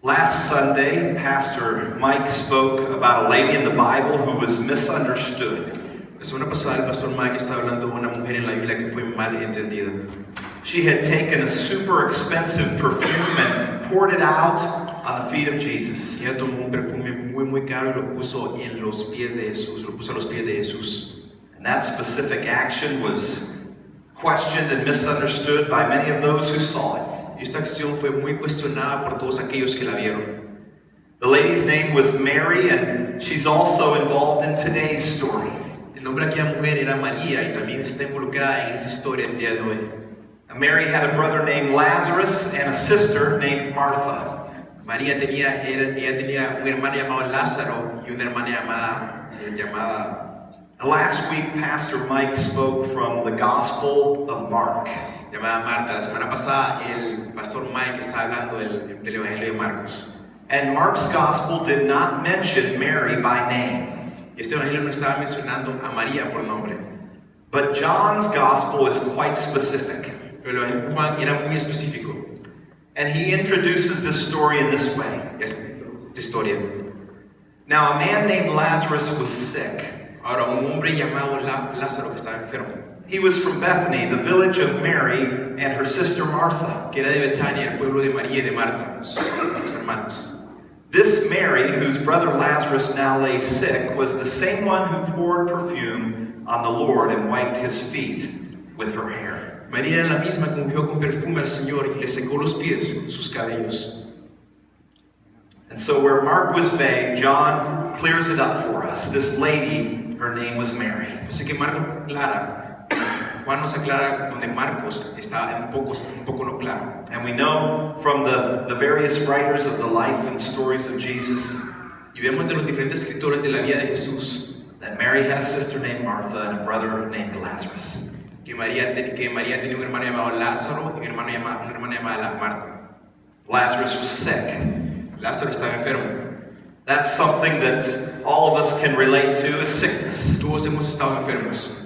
Last Sunday, Pastor Mike spoke about a lady in the Bible who was misunderstood. La semana pasada el pastor Mike estaba hablando de una mujer en la Biblia que fue mal entendida. She had taken a super expensive perfume and poured it out on the feet of Jesus. Ella tomó un perfume muy caro y lo puso en los pies de Jesús, lo puso a los pies de Jesús. And that specific action was questioned and misunderstood by many of those who saw it. Esta acción fue muy cuestionada por todos aquellos que la vieron. The lady's name was Mary, and she's also involved in today's story. El nombre de aquella mujer era María y también está involucrada en esta historia el día de hoy. Mary had a brother named Lazarus and a sister named Martha. María tenía un hermano llamado Lázaro y una hermana llamada. Last week, Pastor Mike spoke from the Gospel of Mark. Llamada Marta. La semana pasada el pastor Mike estaba hablando del Evangelio de Marcos. And Mark's Gospel did not mention Mary by name. Y este Evangelio no estaba mencionando a María por nombre. But John's Gospel is quite specific. Pero el Evangelio de Juan era muy específico. And he introduces this story in this way. Esta historia. Now, a man named Lazarus was sick. Ahora, un hombre llamado Lázaro que estaba enfermo. He was from Bethany, the village of Mary and her sister Martha. Que era de Betania, el pueblo de María y de Marta, sus hermanas. This Mary, whose brother Lazarus now lay sick, was the same one who poured perfume on the Lord and wiped his feet with her hair. María era la misma que ungió con perfume al Señor y le secó los pies, sus cabellos. And so where Mark was vague, John clears it up for us. This lady, her name was Mary. Así que Juan nos aclara donde Marcos está un poco no claro. And we know from the various writers of the life and stories of Jesus, y vemos de los diferentes escritores de la vida de Jesús, that Mary had a sister named Martha and a brother named Lazarus. Que María tenía un hermano llamado Lázaro y una hermana llamada Marta. Lazarus was sick. Lázaro estaba enfermo. That's something that all of us can relate to, is sickness. Todos hemos estado enfermos.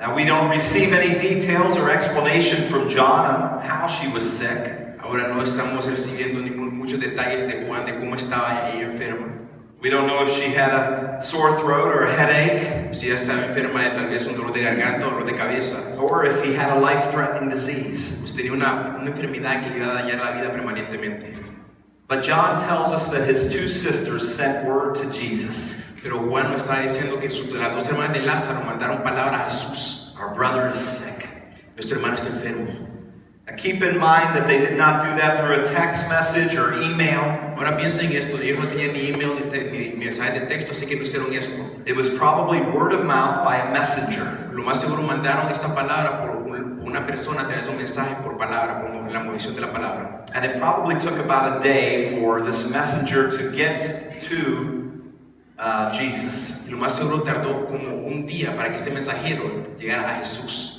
Now, we don't receive any details or explanation from John on how she was sick. Ahora no estamos recibiendo muchos detalles de Juan de cómo estaba ella enferma. We don't know if she had a sore throat or a headache, si ella estaba enferma de tal vez un dolor de garganta o dolor de cabeza, or if he had a life-threatening disease. Pues tenía una enfermedad que le iba a dañar la vida permanentemente. But John tells us that his two sisters sent word to Jesus. Pero Juan nos está diciendo que las dos hermanas de Lázaro mandaron palabra a Jesús. Our brother is sick. Nuestro hermano está enfermo. Now keep in mind that they did not do that through a text message or email. Ahora piensen esto, ellos no tenían ni email ni mensaje de texto, así que no hicieron esto. It was probably word of mouth by a messenger. Lo más seguro mandaron esta palabra por una persona a través de un mensaje por palabra, como la movilización de la palabra. And it probably took about a day for this messenger to get to Jesus. Y lo más seguro tardó como un día para que este mensajero llegara a Jesús.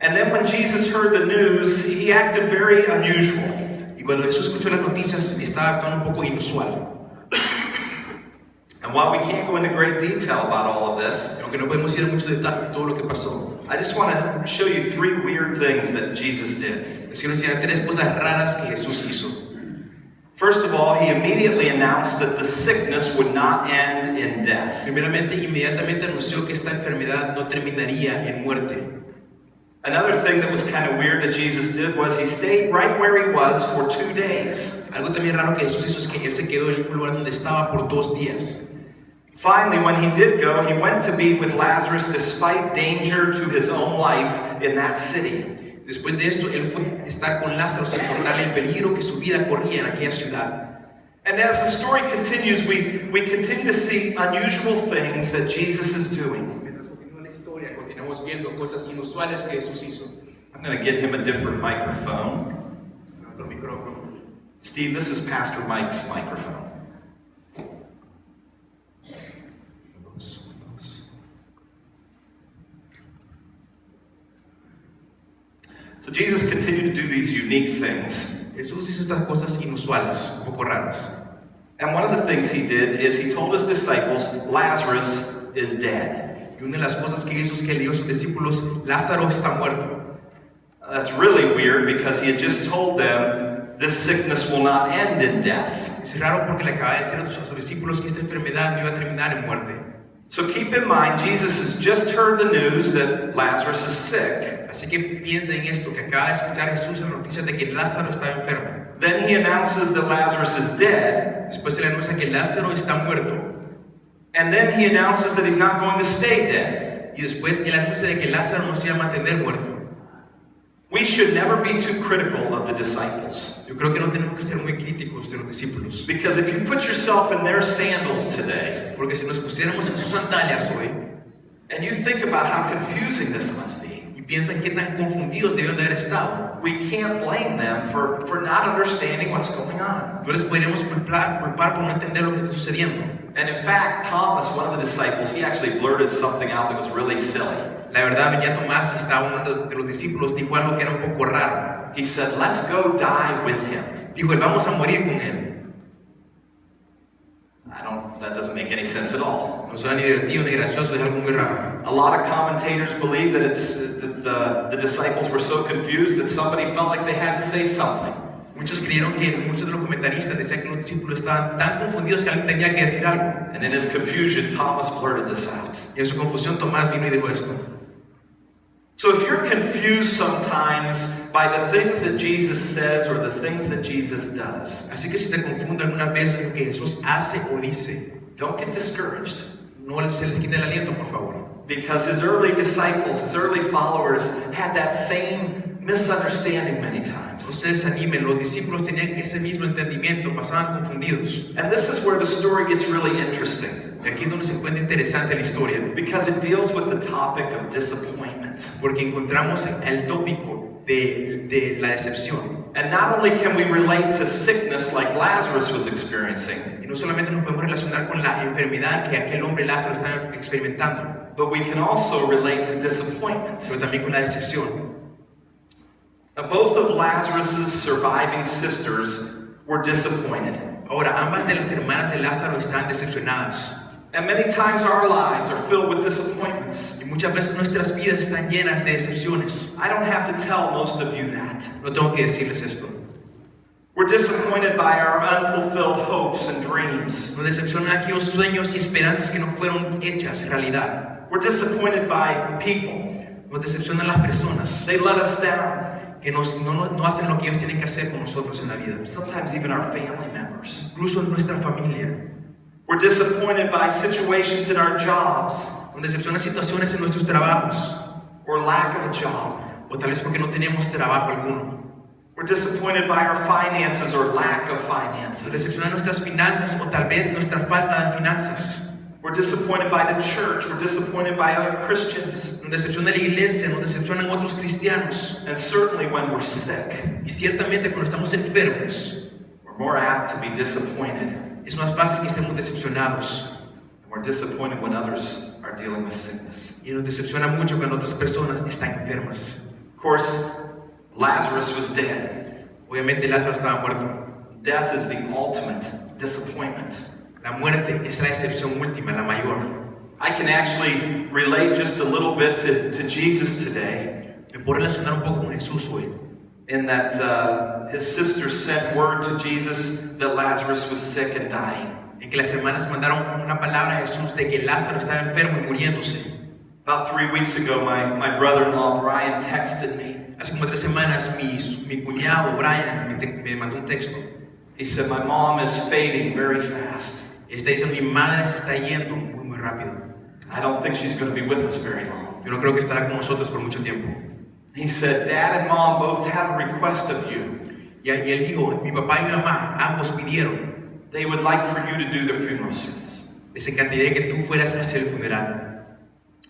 And then when Jesus heard the news, he acted very unusual. Y cuando Jesús escuchó las noticias, estaba actuando un poco inusual. And while we can't go into great detail about all of this, aunque no podemos ir a mucho detalle todo lo que pasó, I just want to show you three weird things that Jesus did. Les quiero enseñar tres cosas raras que Jesús hizo. First of all, he immediately announced that the sickness would not end in death. Primeramente, inmediatamente anunció que esta enfermedad no terminaría en muerte. Another thing that was kind of weird that Jesus did was he stayed right where he was for 2 days. Algo también raro que Jesús hizo es que él se quedó en el lugar donde estaba por 2 días. Finally, when he did go, he went to be with Lazarus despite danger to his own life in that city. Después de esto, él fue a estar con Lázaro sin importarle el peligro que su vida corría en aquella ciudad. And as the story continues, we continue to see unusual things that Jesus is doing. Mientras continúa la historia, continuamos viendo cosas inusuales que Jesús hizo. I'm going to get him a different microphone. Otro micrófono. Steve, this is Pastor Mike's microphone. So Jesus continued to do these unique things. Jesús hizo estas cosas inusuales, un poco raras. And one of the things he did is he told his disciples, Lazarus is dead. Y una de las cosas que Jesús le dijo a sus discípulos, Lázaro está muerto. That's really weird because he had just told them this sickness will not end in death. Es raro porque le acaba de decir a sus discípulos que esta enfermedad no iba a terminar en muerte. So keep in mind, Jesus has just heard the news that Lazarus is sick. Así que piensa en esto, que acaba de escuchar Jesús la noticia de que Lázaro está enfermo. Then he announces that Lazarus is dead. Después se le anuncia que Lázaro está muerto. And then he announces that he's not going to stay dead. Y después él anuncia de que Lázaro no se va a mantener muerto. We should never be too critical of the disciples. Yo creo que no tenemos que ser muy críticos de los discípulos. Because if you put yourself in their sandals today, Porque si nos pusiéramos en sus sandalias hoy, and you think about how confusing this must be, y piensan qué tan confundidos deben de haber estado, we can't blame them for not understanding what's going on. no les podríamos culpar por no entender lo que está sucediendo. And in fact, Thomas, one of the disciples, he actually blurted something out that was really silly. La verdad, venía Tomás, estaba uno de los discípulos, dijo algo que era un poco raro. He said, let's go die with him. Dijo, vamos a morir con él. That doesn't make any sense at all. No suena ni divertido ni gracioso, es algo muy raro. A lot of commentators believe that the disciples were so confused that somebody felt like they had to say something. Muchos creyeron que, muchos de los comentaristas decían que los discípulos estaban tan confundidos que alguien tenía que decir algo. And in his confusion, Thomas blurted this out. Y en su confusión, Tomás vino y dijo esto. So if you're confused sometimes by the things that Jesus says or the things that Jesus does, Así que si te confunde algunas veces lo que Jesús hace o dice, don't get discouraged. no se les quite el aliento, por favor. Because his early disciples, his early followers had that same misunderstanding many times. No se desanimen, los discípulos tenían ese mismo entendimiento, pasaban confundidos. And this is where the story gets really interesting. Y aquí es donde se encuentra interesante la historia, Because it deals with the topic of disappointment. porque encontramos el tópico de la decepción. And not only can we relate to sickness like Lazarus was experiencing, Y no solamente nos podemos relacionar con la enfermedad que aquel hombre Lázaro estaba experimentando, but we can also relate to disappointment. pero también con la decepción. Now, both of Lazarus' surviving sisters were disappointed. Ahora, ambas de las hermanas de Lázaro estaban decepcionadas. And many times our lives are filled with disappointments. Y muchas veces nuestras vidas están llenas de decepciones. I don't have to tell most of you that. No tengo que decirles esto. We're disappointed by our unfulfilled hopes and dreams. Nos decepcionan aquellos sueños y esperanzas que no fueron hechas realidad. We're disappointed by people. Nos decepcionan las personas They let us down. que no hacen lo que ellos tienen que hacer con nosotros en la vida. Sometimes even our family members. Incluso en nuestra familia. We're disappointed by situations in our jobs Nos decepcionan situaciones en nuestros trabajos. or lack of a job. O tal vez porque no tenemos trabajo alguno. We're disappointed by our finances or lack of Nos finances. decepcionan nuestras finanzas o tal vez nuestra falta de finanzas. We're disappointed by the church. We're disappointed by other Christians. Nos decepciona la iglesia, nos decepcionan otros cristianos. And certainly when we're sick, Y ciertamente cuando estamos enfermos, we're more apt to be disappointed. es más fácil que estemos decepcionados. And we're disappointed when others are dealing with sickness. Y nos decepciona mucho cuando otras personas están enfermas. Of course, Lazarus was dead. Obviamente Lázaro estaba muerto. Death is the ultimate disappointment. La muerte es la decepción última, la mayor. I can actually relate just a little bit to Jesus today, Me puedo relacionar un poco con Jesús hoy. in that his sisters sent word to Jesus that Lazarus was sick and dying. En que las hermanas mandaron una palabra a Jesús de que Lázaro estaba enfermo y muriéndose. About 3 weeks ago, my brother-in-law Brian texted me. Hace como 3 semanas mi cuñado Brian me mandó un texto. He said, my mom is fading very fast. Está diciendo, mi madre se está yendo muy rápido. I don't think she's going to be with us very long. Yo no creo que estará con nosotros por mucho tiempo. He said, Dad and Mom both have a request of you. Y él dijo, mi papá y mi mamá ambos pidieron, They would like for you to do the funeral service. les encantaría que tú fueras a hacer el funeral.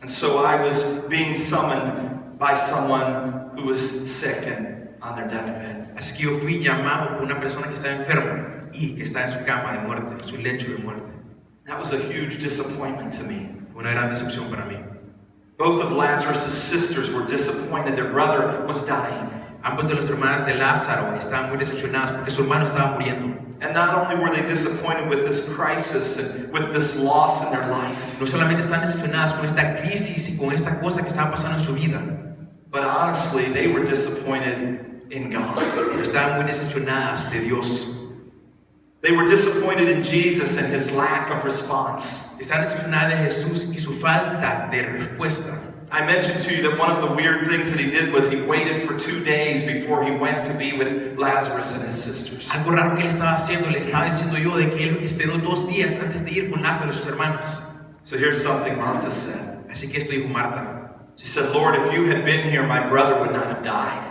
And so I was being summoned by someone who was sick and on their deathbed. Así que yo fui llamado por una persona que estaba enferma y que está en su cama de muerte, en su lecho de muerte. That was a huge disappointment to me. Una gran decepción para mí. Both of Lazarus' sisters were disappointed. Their brother was dying. Ambos de las hermanas de Lázaro estaban muy decepcionadas porque su hermano estaba muriendo. And not only were they disappointed with this crisis and with this loss in their life, No solamente estaban decepcionadas con esta crisis y con esta cosa que estaba pasando en su vida, but honestly, they were disappointed in God. Pero estaban muy decepcionadas de Dios. They were disappointed in Jesus and his lack of response. Estaban decepcionadas de Jesús y su falta de respuesta. I mentioned to you that one of the weird things that he did was he waited for 2 days before he went to be with Lazarus and his sisters. Algo raro que él estaba haciendo, le estaba diciendo yo, de que él esperó 2 días antes de ir con Lázaro y sus hermanas. So here's something Martha said. Así que esto dijo Marta. She said, Lord, if you had been here, my brother would not have died.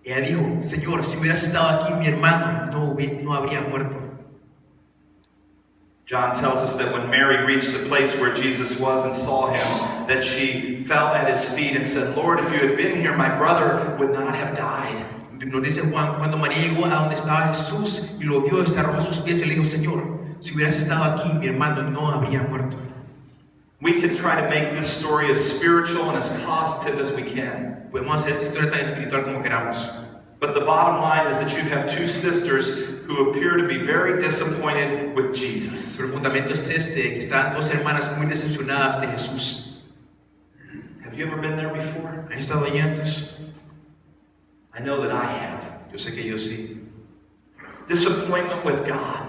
Ella dijo, Señor, si hubieras estado aquí, mi hermano no habría muerto. John tells us that when Mary reached the place where Jesus was and saw him, that she fell at his feet and said, Lord, if you had been here, my brother would not have died. Nos dice Juan, cuando María llegó a donde estaba Jesús y lo vio, se arrojó a sus pies y le dijo, Señor, si hubieras estado aquí, mi hermano no habría muerto. We can try to make this story as spiritual and as positive as we can. Podemos hacer esta historia tan espiritual como queramos. But the bottom line is that you have 2 sisters who appear to be very disappointed with Jesus. Pero el fundamento es este, que estaban 2 hermanas muy decepcionadas de Jesús. Have you ever been there before? ¿Han estado allí antes? I know that I have. Yo sé que yo sí. Disappointment with God.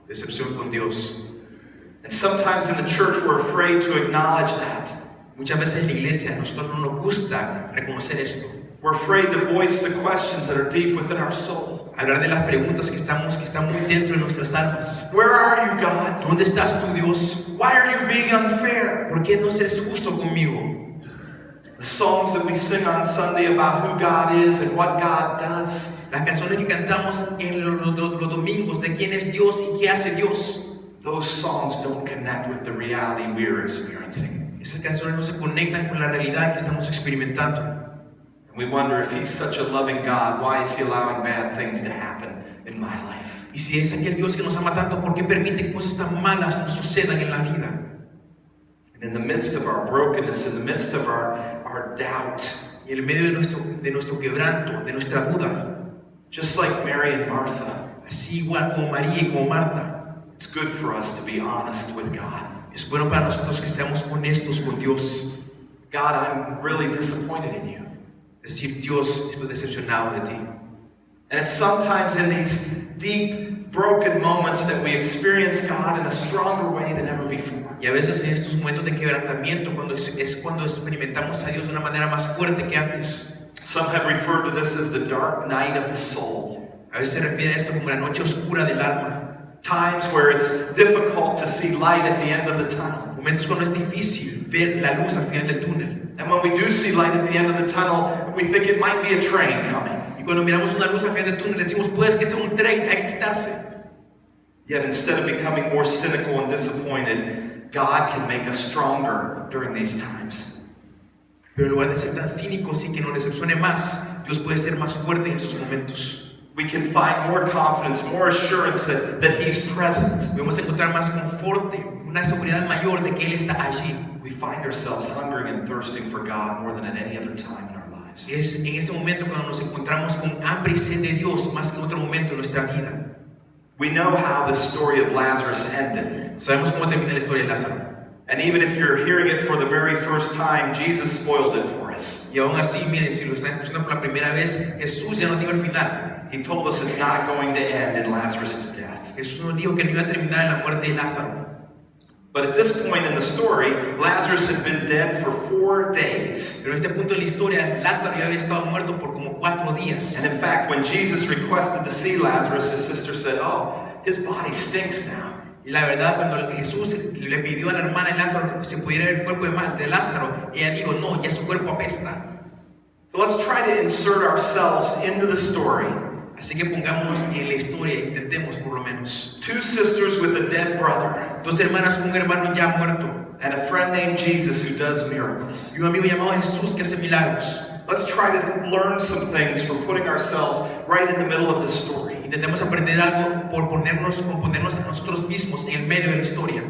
Decepción con Dios. And sometimes in the church we're afraid to acknowledge that. Muchas veces en la iglesia a nosotros no nos gusta reconocer esto. We're afraid to voice the questions that are deep within our soul. Hablar de las preguntas que están muy dentro de nuestras almas. Where are you, God? ¿Dónde estás tú, Dios? Why are you being unfair? ¿Por qué no eres justo conmigo? The songs that we sing on Sunday about who God is and what God does. Las canciones que cantamos en los domingos de quién es Dios y qué hace Dios. Those songs don't connect with the reality we're experiencing. Esas canciones no se conectan con la realidad que estamos experimentando. And we wonder if he's such a loving God, why is he allowing bad things to happen in my life? Y si es aquel Dios que nos ama tanto, ¿por qué permite que cosas tan malas nos sucedan en la vida? And in the midst of our brokenness, in the midst of our doubt, Y en el medio de nuestro quebranto, de nuestra duda, just like Mary and Martha, así igual como María y como Marta, it's good for us to be honest with God. es bueno para nosotros que seamos honestos con Dios. God, I'm really disappointed in you. Decir, Dios, estoy decepcionado de ti. And it's sometimes in these deep, broken moments that we experience God in a stronger way than ever before. Y a veces en estos momentos de quebrantamiento, es cuando experimentamos a Dios de una manera más fuerte que antes. Some have referred to this as the dark night of the soul. A veces se refiere a esto como la noche oscura del alma. Times where it's difficult to see light at the end of the tunnel. Momentos cuando es difícil ver la luz al final del túnel. And when we do see light at the end of the tunnel, we think it might be a train coming. Y cuando miramos una luz al final del túnel, decimos, puede que sea un tren, hay que quitarse. Yet instead of becoming more cynical and disappointed, God can make us stronger during these times. Pero en lugar de ser tan cínicos y que nos decepcione más, Dios puede ser más fuerte en esos momentos. We can find more confidence, more assurance that He's present. Podemos encontrar más conforte, una seguridad mayor de que Él está allí. We find ourselves hungering and thirsting for God more than at any other time in our lives. Es en ese momento cuando nos encontramos con hambre y sed de Dios más que en otro momento en nuestra vida. We know how the story of Lazarus ended. Sabemos cómo termina la historia de Lázaro. And even if you're hearing it for the very first time, Jesus spoiled it for us. Y aún así, miren, si lo están escuchando por la primera vez, Jesús ya nos dijo el final. He told us it's not going to end in Lazarus' death. Jesús nos dijo que no iba a terminar en la muerte de Lázaro. But at this point in the story, Lazarus had been dead for 4 days. Pero en este punto de la historia, Lázaro ya había estado muerto por como 4 días. And in fact, when Jesus requested to see Lazarus, his sister said, "Oh, his body stinks now." Y la verdad, cuando Jesús le pidió a la hermana de Lázaro que se pudiera ver el cuerpo de Lázaro, ella dijo, no, ya su cuerpo apesta. So let's try to insert ourselves into the story. Así que pongámonos en la historia, intentemos por lo menos. 2 sisters with a dead brother. 2 hermanas con un hermano ya muerto. And a friend named Jesus who does miracles. Y un amigo llamado Jesús que hace milagros. Let's try to learn some things from putting ourselves right in the middle of the story. Intentemos aprender algo por componernos a nosotros mismos en el medio de la historia.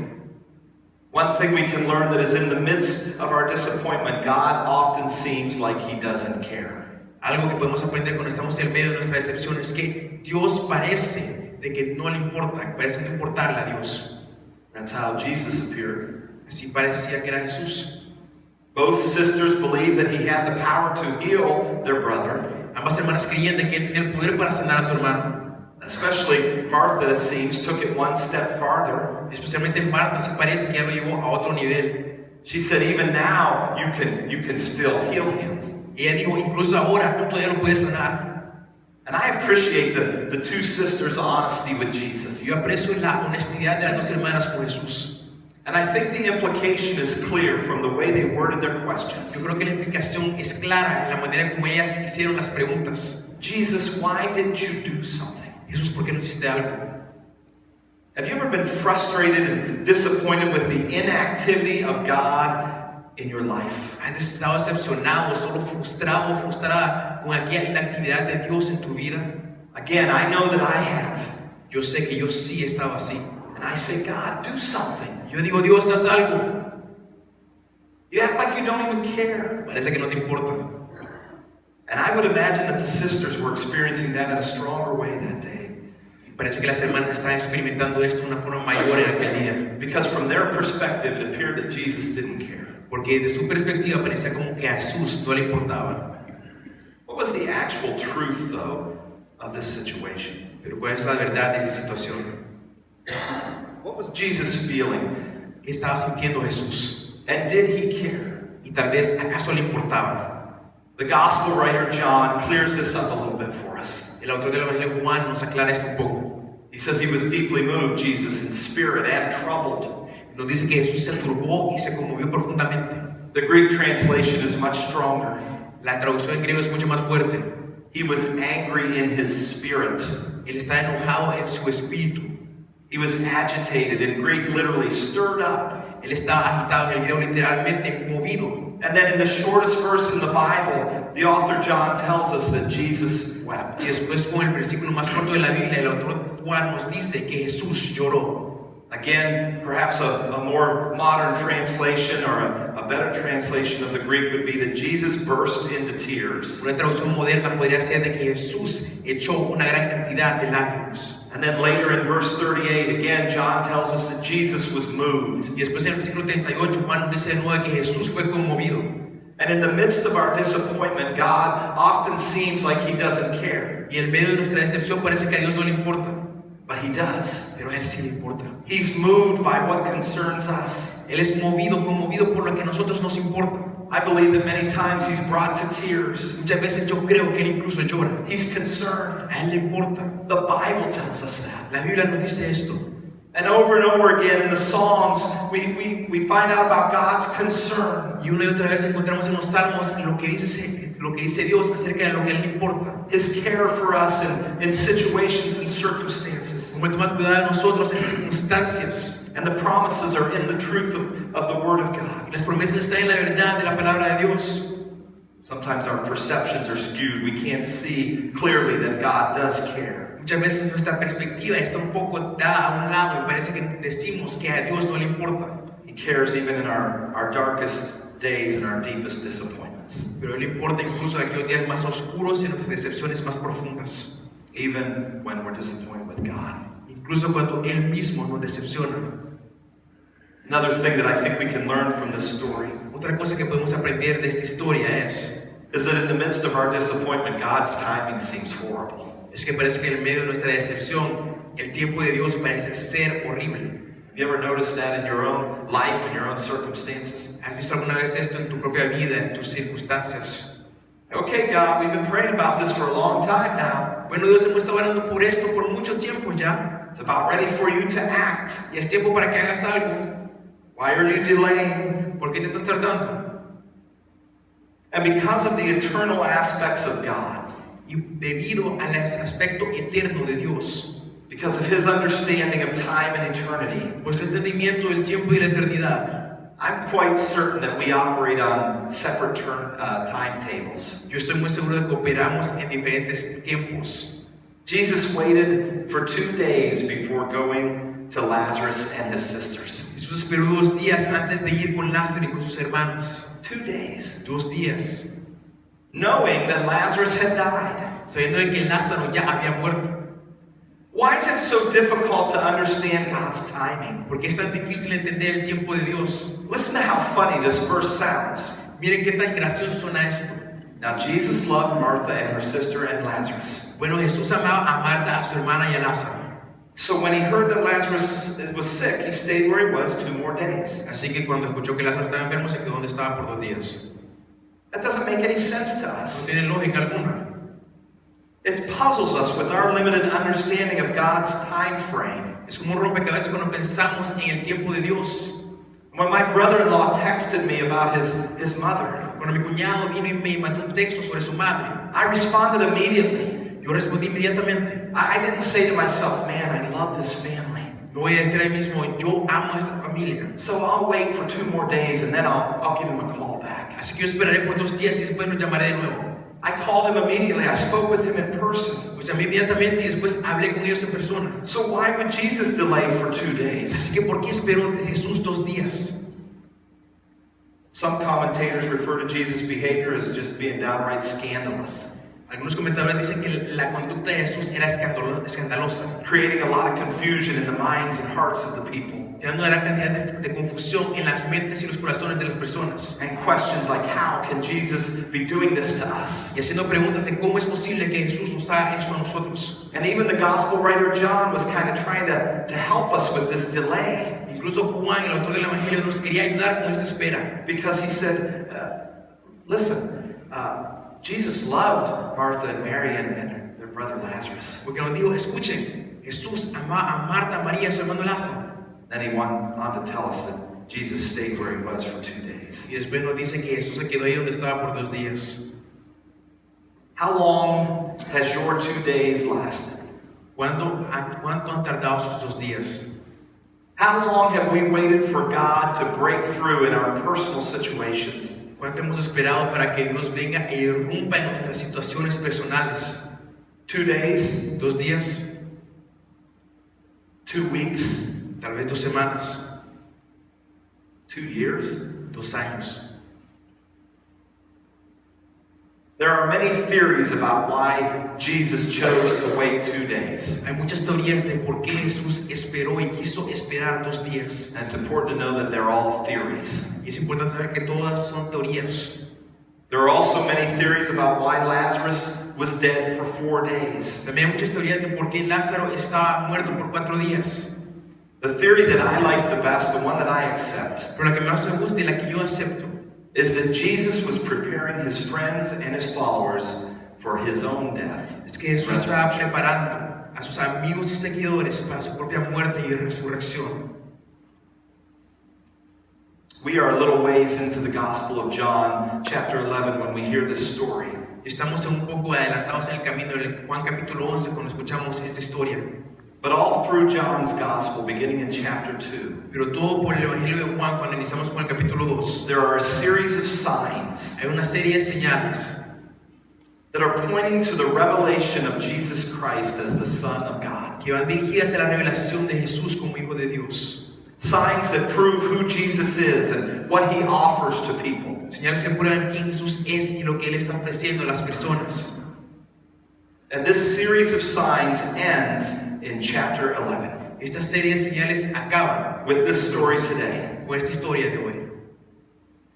One thing we can learn that is in the midst of our disappointment, God often seems like He doesn't care. Algo que podemos aprender cuando estamos en medio de nuestra decepción es que Dios parece de que no le importa, parece no importarle a Dios. That's how Jesus appeared. Así parecía que era Jesús. Both sisters believed that He had the power to heal their brother. Ambas hermanas creían de que él tenía el poder para sanar a su hermano. Especially Martha, it seems, took it one step farther. Especialmente Marta, sí parece que ya lo llevó a otro nivel. She said, even now, you can still heal him. Ella dijo, incluso ahora tú todavía lo puedes sanar. And I appreciate the two sisters' honesty with Jesus. Yo aprecio la honestidad de las dos hermanas con Jesús. And I think the implication is clear from the way they worded their questions. Yo creo que la implicación es clara en la manera como ellas hicieron las preguntas. Jesus, why didn't you do something? Jesús, ¿por qué no hiciste algo? Have you ever been frustrated and disappointed with the inactivity of God in your life? ¿Has estado decepcionado, solo frustrado o frustrada con aquella inactividad de Dios en tu vida? Again, I know that I have. Yo sé que yo sí he estado así. And I say, God, do something. Yo digo, Dios, haz algo. You act like you don't even care. Parece que no te importa. And I would imagine that the sisters were experiencing that in a stronger way that day. Parece que las hermanas están experimentando esto de una forma mayor en aquel día. Because from their perspective, it appeared that Jesus didn't care. Porque desde su perspectiva parecía como que a Jesús no le importaba. What was the actual truth, though, of this situation? Pero ¿cuál es la verdad de esta situación? What was Jesus feeling? ¿Qué estaba sintiendo Jesús? And did he care? Y tal vez, ¿acaso le importaba? The gospel writer John clears this up a little bit for us. El autor del Evangelio Juan nos aclara esto un poco. He says he was deeply moved, Jesus, in spirit and troubled. Nos dice que Jesús se turbó y se conmovió profundamente. The Greek translation is much stronger. La traducción en griego es mucho más fuerte. He was angry in his spirit. Él está enojado en su espíritu. He was agitated, in Greek literally stirred up. Él estaba agitado, en el griego literalmente movido. And then in the shortest verse in the Bible, the author John tells us that Jesus wept. Y después con el versículo más corto de la Biblia, el autor Juan nos dice que Jesús lloró. Again, perhaps a more modern translation or a better translation of the Greek would be that Jesus burst into tears. Una traducción moderna podría ser de que Jesús echó una gran cantidad de lágrimas. And then later in verse 38, again, John tells us that Jesus was moved. Y después en el versículo 38, Juan dice de nuevo que Jesús fue conmovido. And in the midst of our disappointment, God often seems like he doesn't care. Y en medio de nuestra decepción parece que a Dios no le importa. But he does. Pero a Él sí le importa. He's moved by what concerns us. Él es movido, conmovido por lo que a nosotros nos importa. I believe that many times he's brought to tears. Muchas veces yo creo que Él incluso llora. He's concerned. A Él le importa. The Bible tells us that. La Biblia nos dice esto. And over again in the Psalms, we find out about God's concern. Y una y otra vez encontramos en los Salmos lo que dice Dios acerca de lo que a Él le importa. His care for us in situations and circumstances. Como Él toma cuidado de nosotros en circunstancias. And the promises are in the truth of the Word of God. Y las promesas están en la verdad de la palabra de Dios. Sometimes our perceptions are skewed. We can't see clearly that God does care. Muchas veces nuestra perspectiva está un poco dada a un lado y parece que decimos que a Dios no le importa. He cares even in our darkest days and our deepest disappointments. Pero Él le importa incluso en aquellos días más oscuros y en nuestras decepciones más profundas. Even when we're disappointed with God. Incluso cuando Él mismo nos decepciona. Another thing that I think we can learn from this story Otra cosa que podemos aprender de esta historia es that in the midst of our disappointment, God's timing seems horrible. Es que parece que en medio de nuestra decepción, el tiempo de Dios parece ser horrible. Have you ever noticed that in your own life, in your own circumstances? ¿Has visto alguna vez esto en tu propia vida, en tus circunstancias? Okay, God, we've been praying about this for a long time now. Bueno, Dios, hemos estado orando por esto por mucho tiempo ya. It's about ready for you to act. Y es tiempo para que hagas algo. Why are you delaying? ¿Por qué te estás tardando? And because of the eternal aspects of God, Y debido al aspecto eterno de Dios, because of his understanding of time and eternity, por su entendimiento del tiempo y la eternidad, I'm quite certain that we operate on separate timetables. yo estoy muy seguro de que operamos en diferentes tiempos. Jesus waited for 2 days before going to Lazarus and his sisters. Jesús esperó 2 días antes de ir con Lázaro y con sus hermanos. 2 days. 2 días. Knowing that Lazarus had died. Sabiendo de que Lázaro ya había muerto. Why is it so difficult to understand God's timing? ¿Por qué es tan difícil entender el tiempo de Dios? Listen to how funny this verse sounds. Miren qué tan gracioso suena esto. Now Jesus loved Martha and her sister and Lazarus. Bueno, Jesús amaba a Marta, a su hermana y a Lázaro. So when he heard that Lazarus was sick, he stayed where he was 2 more days. Así que cuando escuchó que Lázaro estaba enfermo, se quedó donde estaba por 2 días. That doesn't make any sense to No us. tiene lógica alguna. It puzzles us with our limited understanding of God's time frame. Es como un rompecabezas cuando pensamos en el tiempo de Dios. When my brother-in-law texted me about his mother, Cuando mi cuñado vino y me mandó un texto sobre su madre, I responded immediately. yo respondí inmediatamente. I didn't say to myself, man, I love this family. No voy a decir a mí mismo, yo amo a esta familia. So I'll wait for 2 more days and then I'll give him a call back. Así que yo esperaré por 2 días y después lo llamaré de nuevo. I called him immediately. I spoke with him in person. Pues llamé inmediatamente y después hablé con ellos en persona. So why would Jesus delay for 2 days? Así que ¿por qué esperó Jesús 2 días? Some commentators refer to Jesus' behavior as just being downright scandalous, Algunos comentadores dicen que la conducta de Jesús era escandalosa, creating a lot of confusion in the minds and hearts of the people, creando una gran cantidad de confusión en las mentes y los corazones de las personas, and questions like, how can Jesus be doing this to us? y haciendo preguntas de cómo es posible que Jesús nos haga esto a nosotros. And even the gospel writer John was kind of trying to help us with this delay, Incluso Juan, el autor del Evangelio, nos quería ayudar con esta espera, because he said, listen, Jesus loved Martha and Mary and their brother Lazarus. porque nos dijo, escuchen, Jesús ama a Marta, a María y a su hermano Lázaro. Then he went on to tell us that Jesus stayed where he was for 2 days. Y después nos dice que Jesús se quedó ahí donde estaba por 2 días. How long has your 2 days lasted? ¿Cuánto han tardado sus 2 días? How long have we waited for God to break through in our personal situations? ¿Cuánto hemos esperado para que Dios venga e irrumpa en nuestras situaciones personales? 2 days? 2 días, 2 weeks? tal vez 2 semanas, 2 years? 2 años. There are many theories about why Jesus chose to wait 2 days. Hay muchas teorías de por qué Jesús esperó y quiso esperar 2 días. And it's important to know that they're all theories. Y es importante saber que todas son teorías. There are also many theories about why Lazarus was dead for 4 days. También hay muchas teorías de por qué Lázaro estaba muerto por 4 días. The theory that I like the best, the one that I accept, Pero la que más me gusta y la que yo acepto, is that Jesus was preparing his friends and his followers for his own death. es que Jesús estaba preparando a sus amigos y seguidores para su propia muerte y resurrección. We are a little ways into the Gospel of John, chapter 11, when we hear this story. Estamos un poco adelantados en el camino de Juan capítulo 11 cuando escuchamos esta historia. But all through John's Gospel, beginning in chapter 2, Pero todo por el Evangelio de Juan, cuando iniciamos con el capítulo 2, there are a series of signs hay una serie de señales that are pointing to the revelation of Jesus Christ as the Son of God. que van dirigidas a la revelación de Jesús como Hijo de Dios. Signs that prove who Jesus is and what he offers to people. Señales que prueban quién Jesús es y lo que Él está ofreciendo a las personas. And this series of signs ends in chapter 11 Esta serie de señales acaba with this story today. con esta historia de hoy.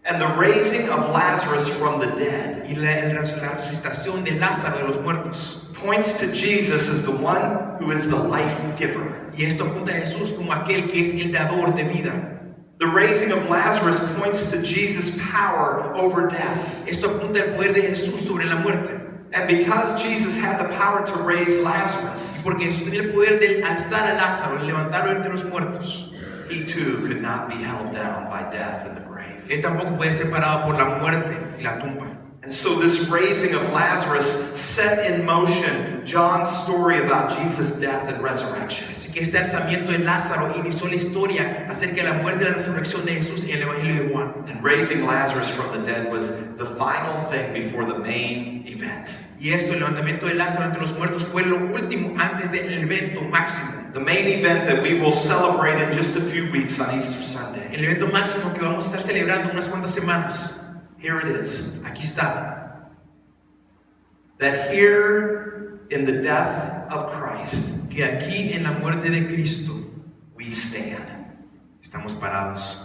And the raising of Lazarus from the dead Y la resucitación de Lázaro de los muertos. points to Jesus as the one who is the life giver. Y esto apunta a Jesús como aquel que es el dador de vida. The raising of Lazarus points to Jesus' power over death. Esto apunta al poder de Jesús sobre la muerte. And because Jesus had the power to raise Lazarus, Porque Jesús tenía el poder de alzar a Lázaro, de levantarlo entre los muertos. he too could not be held down by death in the grave. Él tampoco puede ser parado por la muerte y la tumba. And so this raising of Lazarus set in motion John's story about Jesus' death and resurrection. Así que este alzamiento de Lázaro inició la historia acerca de la muerte y la resurrección de Jesús en el Evangelio de Juan. And raising Lazarus from the dead was the final thing before the main event. Y esto, el levantamiento de Lázaro entre los muertos, fue lo último antes del evento máximo. The main event that we will celebrate in just a few weeks on Easter Sunday. El evento máximo que vamos a estar celebrando unas cuantas semanas. Here it is. Aquí está. That here in the death of Christ, Que aquí en la muerte de Cristo we stand. estamos parados.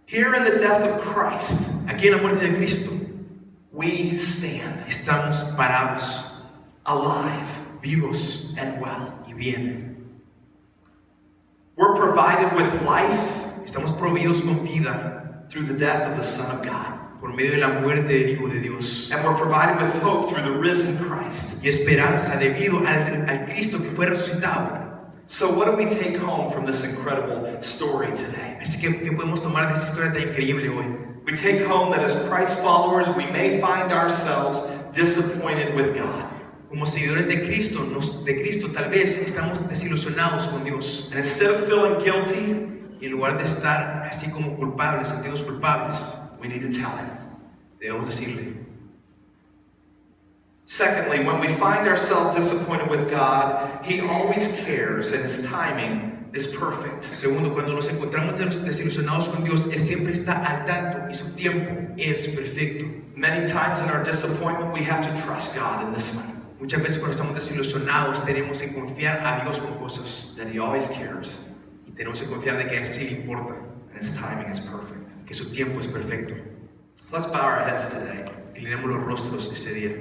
Here in the death of Christ, Aquí en la muerte de Cristo we stand estamos parados, alive vivos and well. y bien. We're provided with life Estamos proveídos con vida through the death of the Son of God. por medio de la muerte del Hijo de Dios. And we're provided with hope through the risen Christ. Y esperanza debido al Cristo que fue resucitado. So what do we take home from this incredible story today? Así que, ¿qué podemos tomar de esta historia tan increíble hoy? We take home that as Christ followers, we may find ourselves disappointed with God. Como seguidores de Cristo, tal vez estamos desilusionados con Dios. And instead of feeling guilty, Y en lugar de estar así como culpables, sentidos culpables, we need to tell Him. debemos decirle. Secondly, when we find ourselves disappointed with God, He always cares and His timing is perfect. Segundo, cuando nos encontramos desilusionados con Dios, Él siempre está al tanto y su tiempo es perfecto. Many times in our disappointment, we have to trust God in this one, Muchas veces cuando estamos desilusionados tenemos que confiar a Dios con cosas. that He always cares Y tenemos que confiar de que a Él sí le importa, and His timing is perfect. que su tiempo es perfecto. Let's bow our heads today. Inclinemos los rostros ese día.